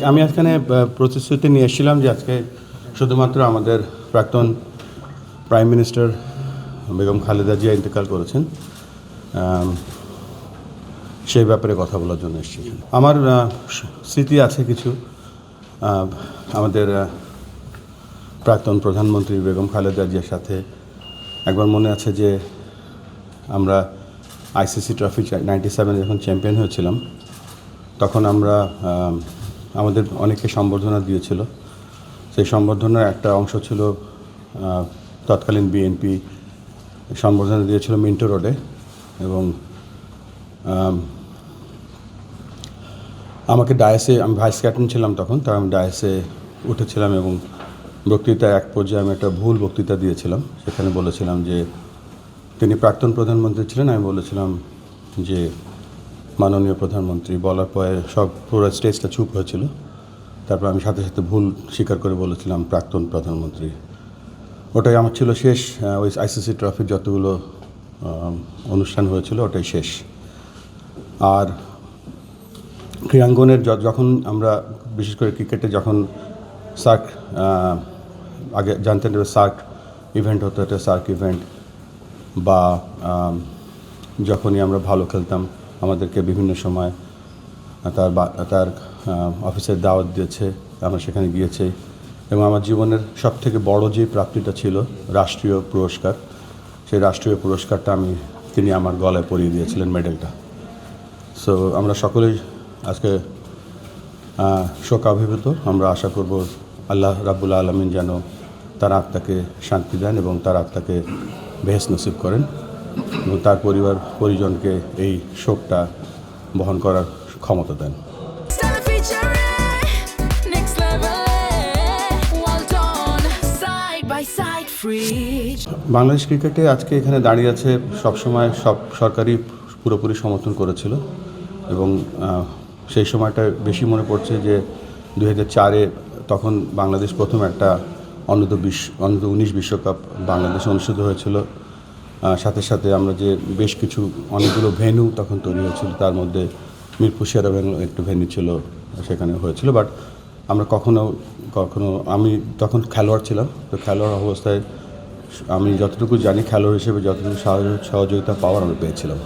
আমি এখানে প্রতিশ্রুতি নিয়ে এসেছিলাম যে আজকে শুধুমাত্র আমাদের প্রাক্তন প্রাইম মিনিস্টার বেগম খালেদা জিয়া ইন্তেকাল করেছেন, সেই ব্যাপারে কথা বলার জন্য এসেছি। আমার স্মৃতি আছে কিছু। আমাদের প্রাক্তন প্রধানমন্ত্রী বেগম খালেদা জিয়ার সাথে একবার মনে আছে যে আমরা আইসিসি ট্রফি 97 যখন চ্যাম্পিয়ন হয়েছিলাম, তখন আমরা আমাদের অনেকে সম্বর্ধনা দিয়েছিল। সেই সম্বর্ধনার একটা অংশ ছিল তৎকালীন বিএনপি সম্বর্ধনা দিয়েছিল মিন্টো রোডে, এবং আমাকে ডায়াসে, আমি ভাইস ক্যাপ্টেন ছিলাম তখন, তাই আমি ডায়াসে উঠেছিলাম এবং বক্তৃতায় এক পর্যায়ে আমি একটা ভুল বক্তৃতা দিয়েছিলাম। সেখানে বলেছিলাম যে তিনি প্রাক্তন প্রধানমন্ত্রী ছিলেন। আমি বলেছিলাম যে মাননীয় প্রধানমন্ত্রী, বলার পরে সব পুরো স্টেজটা চুপ হয়েছিল। তারপর আমি সাথে সাথে ভুল স্বীকার করে বলেছিলাম প্রাক্তন প্রধানমন্ত্রী। ওটাই আমার ছিল শেষ। ওই আইসিসি ট্রফির যতগুলো অনুষ্ঠান হয়েছিল ওটাই শেষ। আর ক্রীড়াঙ্গনের যখন আমরা বিশেষ করে ক্রিকেটে যখন সার্ক, আগে জানতেন সার্ক ইভেন্ট হতো, এটা সার্ক ইভেন্ট, বা যখনই আমরা ভালো খেলতাম আমাদেরকে বিভিন্ন সময় তার অফিসের দাওয়াত দিয়েছে, আমরা সেখানে গিয়েছি। এবং আমার জীবনের সবথেকে বড় যে প্রাপ্তিটা ছিল রাষ্ট্রীয় পুরস্কার, সেই রাষ্ট্রীয় পুরস্কারটা তিনি আমার গলায় পরিয়ে দিয়েছিলেন, মেডেলটা। সো আমরা সকলেই আজকে শোকাভিভূত। আমরা আশা করব আল্লাহ রাব্বুল আলামিন যেন তার আত্মাকে শান্তি দেন এবং তার আত্মাকে বেহেশত নসিব করেন, এবং তার পরিজনকে এই শোকটা বহন করার ক্ষমতা দেন। বাংলাদেশ ক্রিকেটে আজকে এখানে দাঁড়িয়ে আছে, সবসময় সব সরকারই পুরোপুরি সমর্থন করেছিল, এবং সেই সময়টা বেশি মনে পড়ছে যে 2004-এ তখন বাংলাদেশ প্রথম একটা অনূর্ধ্ব 19 বিশ্বকাপ বাংলাদেশে অনুষ্ঠিত হয়েছিল। সাথে সাথে আমরা যে বেশ কিছু অনেকগুলো ভেন্যু তখন তৈরি হয়েছিল, তার মধ্যে মিরপুর শের একটু ভেন্যু ছিল, সেখানে হয়েছিল। বাট আমরা কখনো আমি তখন খেলোয়াড় ছিলাম, তো খেলোয়াড় অবস্থায় আমি যতটুকু জানি খেলোয়াড় হিসেবে যতটুকু সহযোগিতা পাওয়ার আমরা পেয়েছিলাম।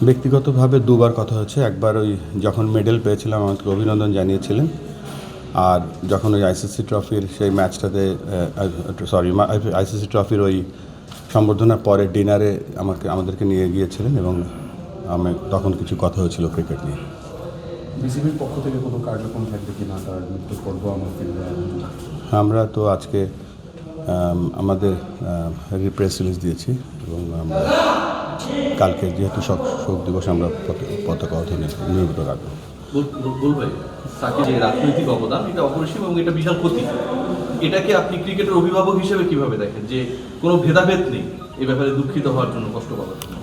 ব্যক্তিগতভাবে দুবার কথা হয়েছে। একবার ওই যখন মেডেল পেয়েছিলাম আমাকে অভিনন্দন জানিয়েছিলেন, আর যখন ওই আইসিসি ট্রফির সেই ম্যাচটাতে আইসিসি ট্রফির ওই সম্বর্ধনার পরে ডিনারে আমাদেরকে নিয়ে গিয়েছিলেন, এবং আমি তখন কিছু কথা হয়েছিল ক্রিকেট নিয়ে। বিসিবির পক্ষ থেকে কোনো কার্যক্রম থাকবে কিনা তার মৃত্যুর পর্ব আমরা তো আজকে আমাদের প্রেস রিলিজ দিয়েছি, এবং আমরা কালকে যেহেতু শোক দিবস আমরা পতাকা অধীনে নিয়মিত রাখবো। ভাই, সাকিব যে রাজনৈতিক অবদান এটা অপরিসীম এবং এটা বিশাল ক্ষতি। এটাকে আপনি ক্রিকেটের অভিভাবক হিসেবে কিভাবে দেখেন, যে কোনো ভেদাভেদ নেই এই ব্যাপারে দুঃখিত হওয়ার জন্য, কষ্ট পাওয়ার জন্য?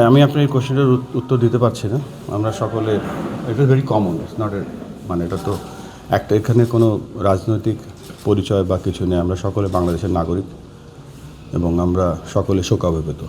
আমি আপনার এই কোশ্চেনের উত্তর দিতে পারছি না। আমরা সকলে, এটা ভেরি কমন, ইটস নট মানে এটা তো একটা, এখানে কোনো রাজনৈতিক পরিচয় বা কিছু নেই। আমরা সকলে বাংলাদেশের নাগরিক এবং আমরা সকলে শোকাভিভূত।